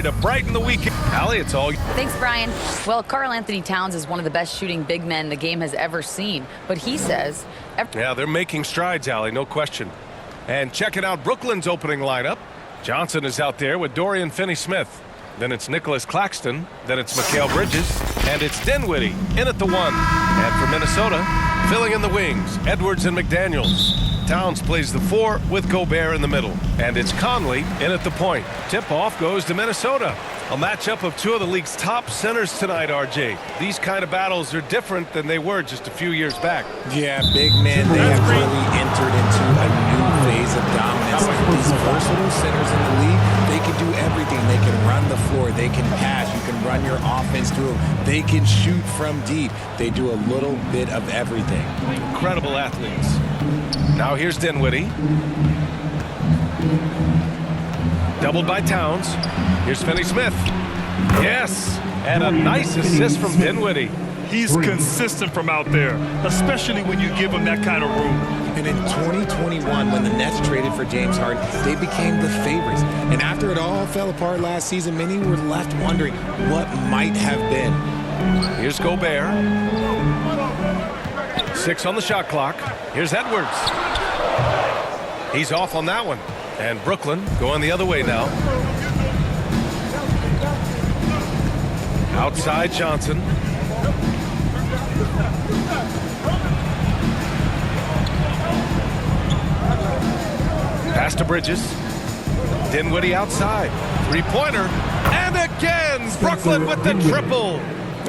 to brighten the weekend. Allie, it's all. Thanks, Brian. Well, Karl Anthony Towns is one of the best shooting big men the game has ever seen. But he says... Yeah, they're making strides, Allie, no question. And checking out Brooklyn's opening lineup. Johnson is out there with Dorian Finney-Smith. Then it's Nicholas Claxton. Then it's Mikal Bridges. And it's Dinwiddie in at the 1. And for Minnesota, filling in the wings, Edwards and McDaniels. Towns plays the 4 with Gobert in the middle. And it's Conley in at the point. Tip-off goes to Minnesota. A matchup of two of the league's top centers tonight, RJ. These kind of battles are different than they were just a few years back. Yeah, big men, they have really entered into a new phase of dominance. These versatile centers in the league, they can do everything. They can run the floor, they can pass, you can run your offense through them. They can shoot from deep. They do a little bit of everything. Incredible athletes. Now here's Dinwiddie. Doubled by Towns. Here's Finney-Smith. Yes, and a nice assist from Dinwiddie. He's consistent from out there, especially when you give him that kind of room. And in 2021, when the Nets traded for James Harden, they became the favorites. And after it all fell apart last season, many were left wondering what might have been. Here's Gobert. 6 on the shot clock. Here's Edwards. He's off on that one. And Brooklyn going the other way now. Outside Johnson. Pass to Bridges. Dinwiddie outside. Three-pointer. And again, Brooklyn with the triple.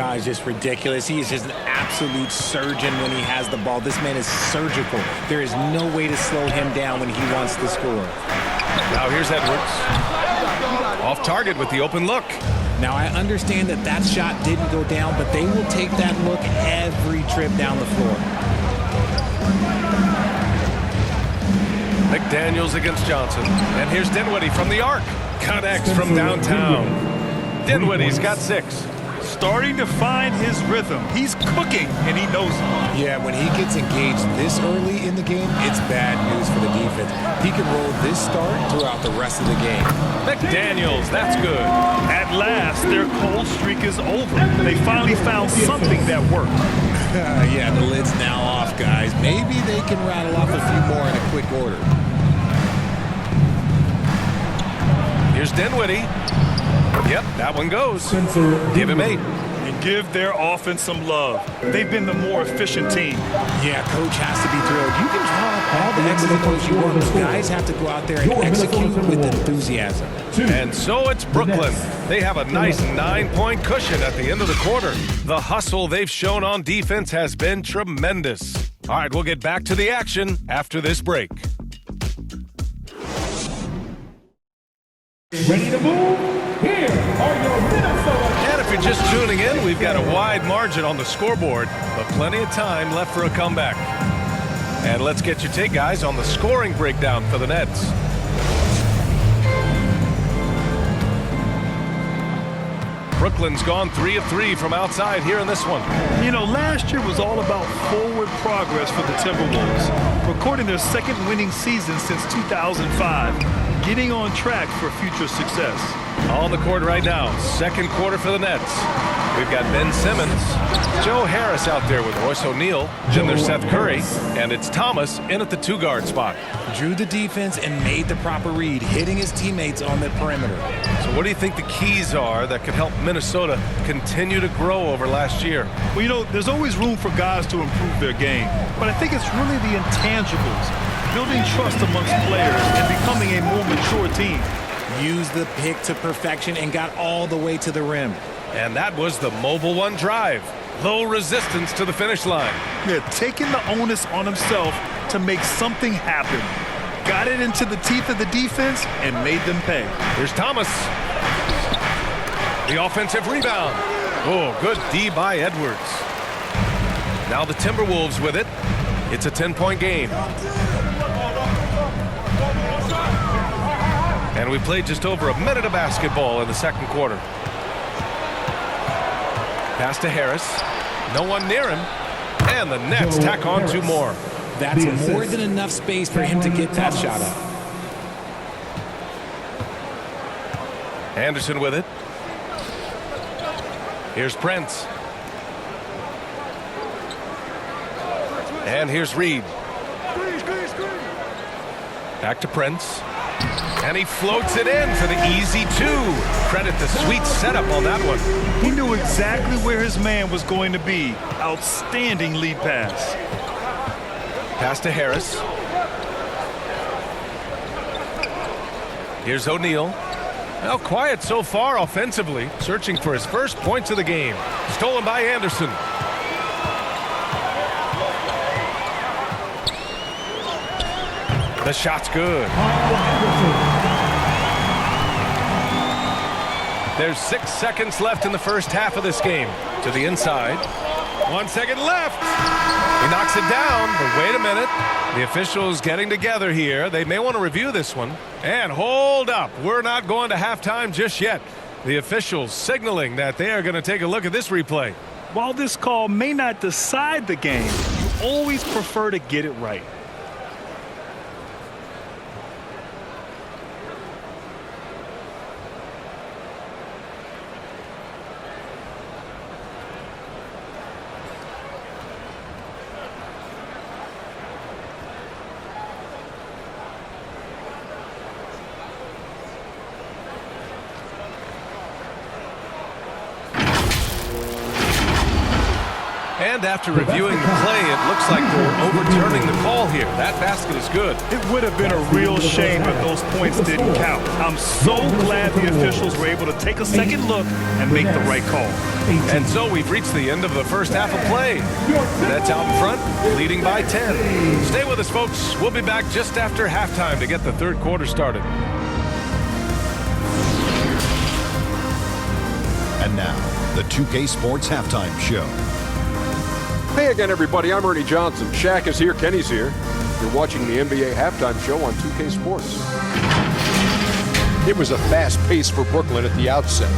It's just ridiculous. He is just an absolute surgeon when he has the ball. This man is surgical. There is no way to slow him down when he wants to score. Now here's Edwards. Off target with the open look. Now I understand that that shot didn't go down, but they will take that look every trip down the floor. McDaniels against Johnson. And here's Dinwiddie from the arc. Connects from downtown. Dinwiddie's got 6. Starting to find his rhythm. He's cooking, and he knows it. Yeah, when he gets engaged this early in the game, it's bad news for the defense. He can roll this start throughout the rest of the game. McDaniels, that's good. At last, their cold streak is over. They finally found something that worked. Yeah, the lid's now off, guys. Maybe they can rattle off a few more in a quick order. Here's Dinwiddie. Yep, that one goes. Give him 8. And give their offense some love. They've been the more efficient team. Yeah, coach has to be thrilled. You can draw up all the X's you want, but guys have to go out there and execute with enthusiasm. And so it's Brooklyn. They have a nice 9-point cushion at the end of the quarter. The hustle they've shown on defense has been tremendous. All right, we'll get back to the action after this break. Ready to move? Here are your Minnesota. And if you're just tuning in, we've got a wide margin on the scoreboard, but plenty of time left for a comeback. And let's get your take, guys, on the scoring breakdown for the Nets. Brooklyn's gone 3 of 3 from outside here in this one. You know, last year was all about forward progress for the Timberwolves, recording their second winning season since 2005, getting on track for future success. On the court right now, second quarter for the Nets. We've got Ben Simmons, Joe Harris out there with Royce O'Neal, then there's Seth Curry, and it's Thomas in at the 2-guard spot. Drew the defense and made the proper read, hitting his teammates on the perimeter. So what do you think the keys are that could help Minnesota continue to grow over last year? Well, you know, there's always room for guys to improve their game, but I think it's really the intangibles, building trust amongst players and becoming a more mature team. Used the pick to perfection and got all the way to the rim. And that was the Mobile One drive. Low resistance to the finish line. Yeah, taking the onus on himself to make something happen. Got it into the teeth of the defense and made them pay. Here's Thomas. The offensive rebound. Oh, good D by Edwards. Now the Timberwolves with it. It's a 10-point game. And we played just over a minute of basketball in the second quarter. Pass to Harris. No one near him. And the Nets tack on 2 more. That's more than enough space for him to get that shot up. Anderson with it. Here's Prince. And here's Reed. Back to Prince. And he floats it in for the easy 2. Credit the sweet setup on that one. He knew exactly where his man was going to be. Outstanding lead pass. Pass to Harris. Here's O'Neal. Well, quiet so far offensively, searching for his first points of the game. Stolen by Anderson. The shot's good. There's 6 seconds left in the first half of this game. To the inside. 1 second left. He knocks it down, but wait a minute. The officials getting together here. They may want to review this one. And hold up. We're not going to halftime just yet. The officials signaling that they are going to take a look at this replay. While this call may not decide the game, you always prefer to get it right. And after reviewing the play, it looks like they're overturning the call here. That basket is good. It would have been a real shame if those points didn't count. I'm so glad the officials were able to take a second look and make the right call. And so we've reached the end of the first half of play. That's out in front, leading by 10. Stay with us, folks. We'll be back just after halftime to get the third quarter started. And now, the 2K Sports Halftime Show. Hey again, everybody. I'm Ernie Johnson. Shaq is here. Kenny's here. You're watching the NBA Halftime Show on 2K Sports. It was a fast pace for Brooklyn at the outset.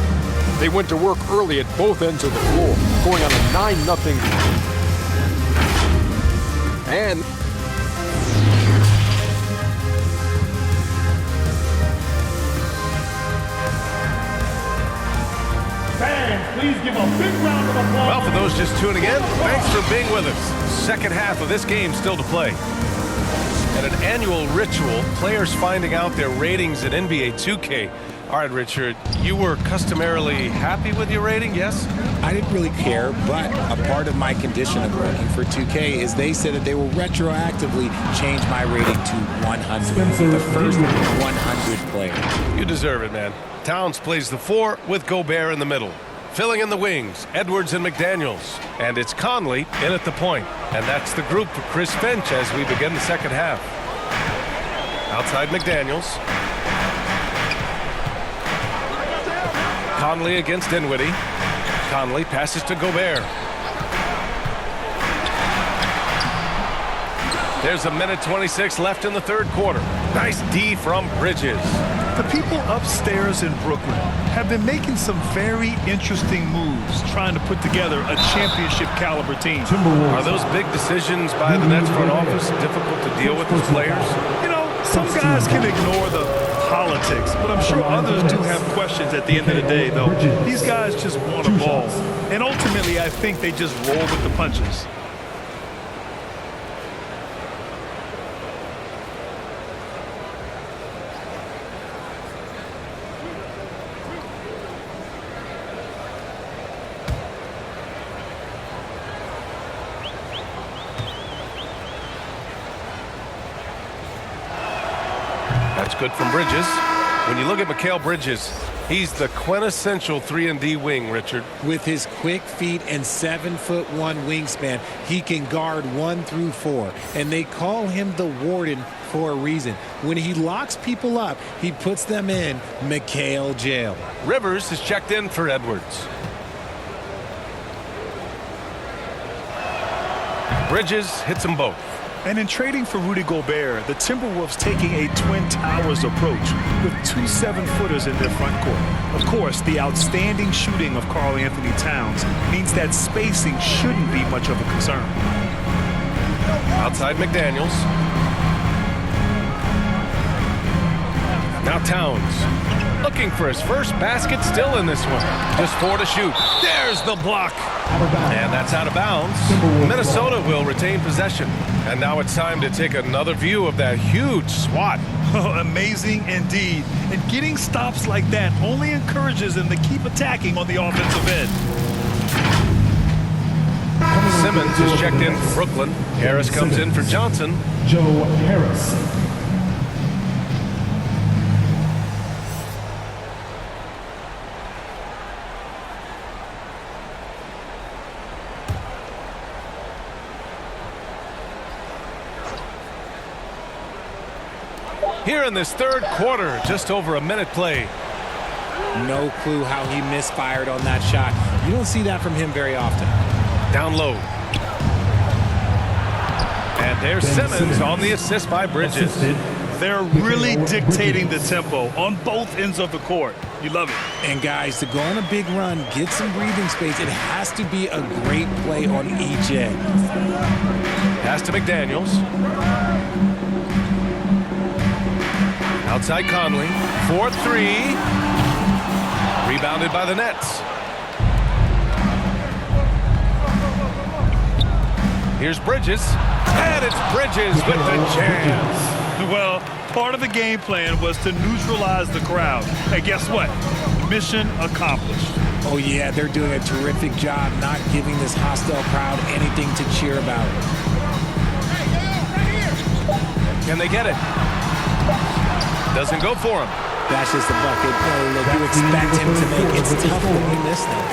They went to work early at both ends of the floor, going on a 9-0 and Fans, please give a big round of applause. Well, for those just tuning in, thanks for being with us. Second half of this game still to play. At an annual ritual, players finding out their ratings in NBA 2K. All right, Richard, you were customarily happy with your rating, yes? I didn't really care, but a part of my condition of working for 2K is they said that they will retroactively change my rating to 100. The first 100 player. You deserve it, man. Towns plays the 4 with Gobert in the middle. Filling in the wings, Edwards and McDaniels. And it's Conley in at the point. And that's the group for Chris Finch as we begin the second half. Outside McDaniels. Conley against Dinwiddie. Conley passes to Gobert. There's a minute 26 left in the third quarter. Nice D from Bridges. The people upstairs in Brooklyn have been making some very interesting moves trying to put together a championship caliber team. Are those big decisions by the Nets front office difficult to deal with as players? You know, some guys can ignore the politics, but I'm sure others do have questions at the end of the day, though. These guys just want a ball. And ultimately, I think they just roll with the punches. That's good from Bridges. When you look at Mikal Bridges, he's the quintessential 3-and-D wing, Richard. With his quick feet and 7'1" wingspan, he can guard 1 through 4. And they call him the Warden for a reason. When he locks people up, he puts them in Mikal jail. Rivers is checked in for Edwards. Bridges hits them both. And in trading for Rudy Gobert, the Timberwolves taking a Twin Towers approach with 2 7-footers in their front court. Of course, the outstanding shooting of Karl Anthony Towns means that spacing shouldn't be much of a concern. Outside McDaniels. Now Towns. looking for his first basket still in this one. Just 4 to shoot. There's the block. And that's out of bounds. Minnesota will retain possession. And now it's time to take another view of that huge swat. Oh, amazing indeed. And getting stops like that only encourages them to keep attacking on the offensive end. Simmons is checked in for Brooklyn. Harris comes in for Johnson. Joe Harris. Here in this third quarter, just over a minute play. No clue how he misfired on that shot. You don't see that from him very often. Down low. And there's Simmons on the assist by Bridges. They're really dictating the tempo on both ends of the court. You love it. And guys, to go on a big run, get some breathing space, it has to be a great play on each end. Pass to McDaniels. Outside Conley. 4-3. Rebounded by the Nets. Here's Bridges. And it's Bridges with the jam. Well, part of the game plan was to neutralize the crowd. And guess what? Mission accomplished. Oh, yeah, they're doing a terrific job not giving this hostile crowd anything to cheer about. Can they get it? Doesn't go for him. That's just a bucket. No, look, you expect him to make. It's tough when you miss them.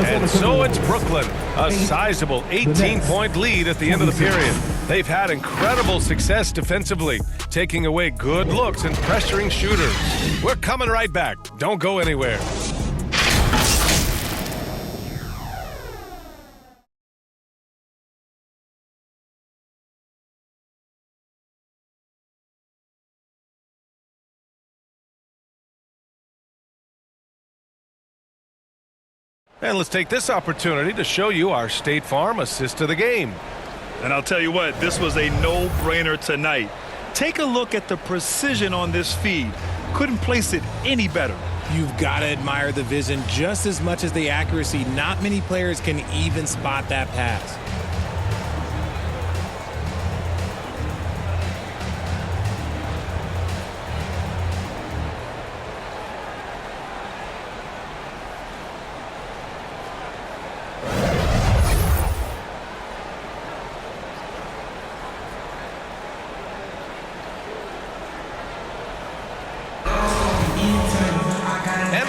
And so it's Brooklyn, a sizable 18-point lead at the end of the period. They've had incredible success defensively, taking away good looks and pressuring shooters. We're coming right back. Don't go anywhere. And let's take this opportunity to show you our State Farm assist of the game. And I'll tell you what, this was a no-brainer tonight. Take a look at the precision on this feed. Couldn't place it any better. You've got to admire the vision just as much as the accuracy. Not many players can even spot that pass.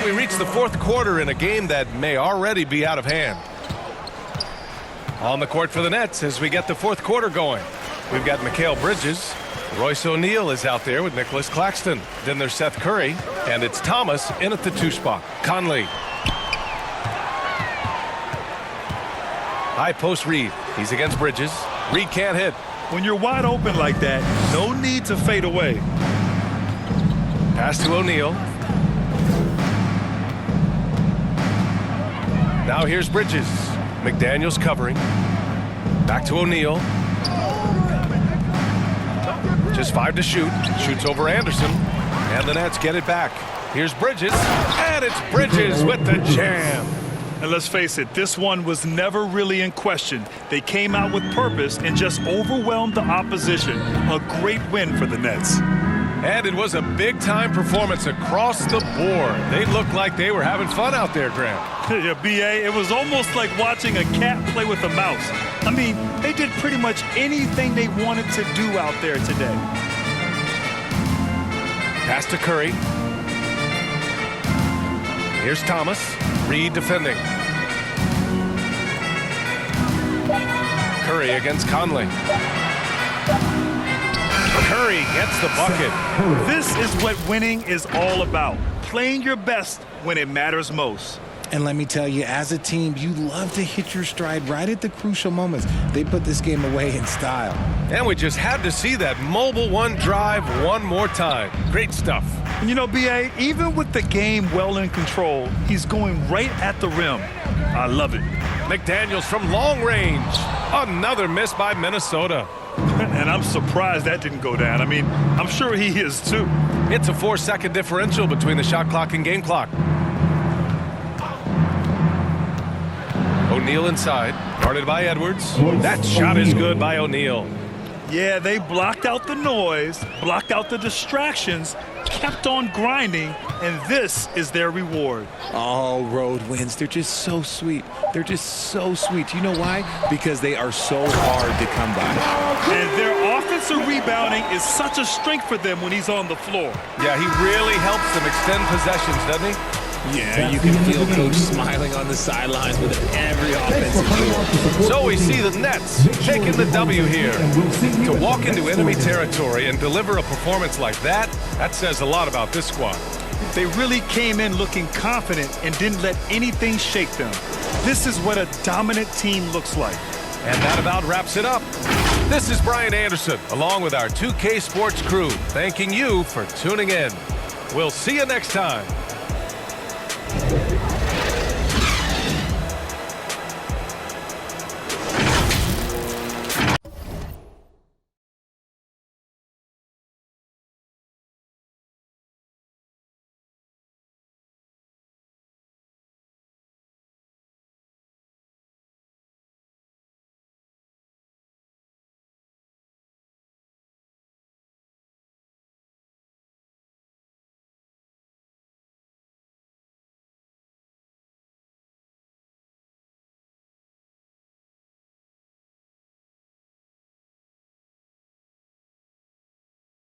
We reach the fourth quarter in a game that may already be out of hand. On the court for the Nets as we get the fourth quarter going. We've got Mikal Bridges. Royce O'Neal is out there with Nicholas Claxton. Then there's Seth Curry. And it's Thomas in at the 2 spot. Conley. High post Reed. He's against Bridges. Reed can't hit. When you're wide open like that, no need to fade away. Pass to O'Neal. Now here's Bridges. McDaniels covering. Back to O'Neal. Just 5 to shoot. Shoots over Anderson. And the Nets get it back. Here's Bridges. And it's Bridges with the jam. And let's face it, this one was never really in question. They came out with purpose and just overwhelmed the opposition. A great win for the Nets. And it was a big-time performance across the board. They looked like they were having fun out there, Graham. Yeah, B.A., it was almost like watching a cat play with a mouse. I mean, they did pretty much anything they wanted to do out there today. Pass to Curry. Here's Thomas. Reed defending. Curry against Conley. Curry gets the bucket. This is what winning is all about. Playing your best when it matters most. And let me tell you, as a team, you love to hit your stride right at the crucial moments. They put this game away in style. And we just had to see that mobile one drive one more time. Great stuff. And you know, B.A., even with the game well in control, he's going right at the rim. I love it. McDaniels from long range. Another miss by Minnesota. And I'm surprised that didn't go down. I mean, I'm sure he is too. It's a 4-second differential between the shot clock and game clock. O'Neal inside, guarded by Edwards. That shot is good by O'Neal. Yeah, they blocked out the noise, blocked out the distractions, kept on grinding, and this is their reward. All road wins. They're just so sweet. They're just so sweet. You know why? Because they are so hard to come by. And their offensive rebounding is such a strength for them when he's on the floor. Yeah, he really helps them extend possessions, doesn't he? Yeah, you can feel Coach smiling on the sidelines with every offensive move. So we see the Nets taking the W here. To walk into enemy territory and deliver a performance like that, that says a lot about this squad. They really came in looking confident and didn't let anything shake them. This is what a dominant team looks like. And that about wraps it up. This is Brian Anderson, along with our 2K Sports crew, thanking you for tuning in. We'll see you next time.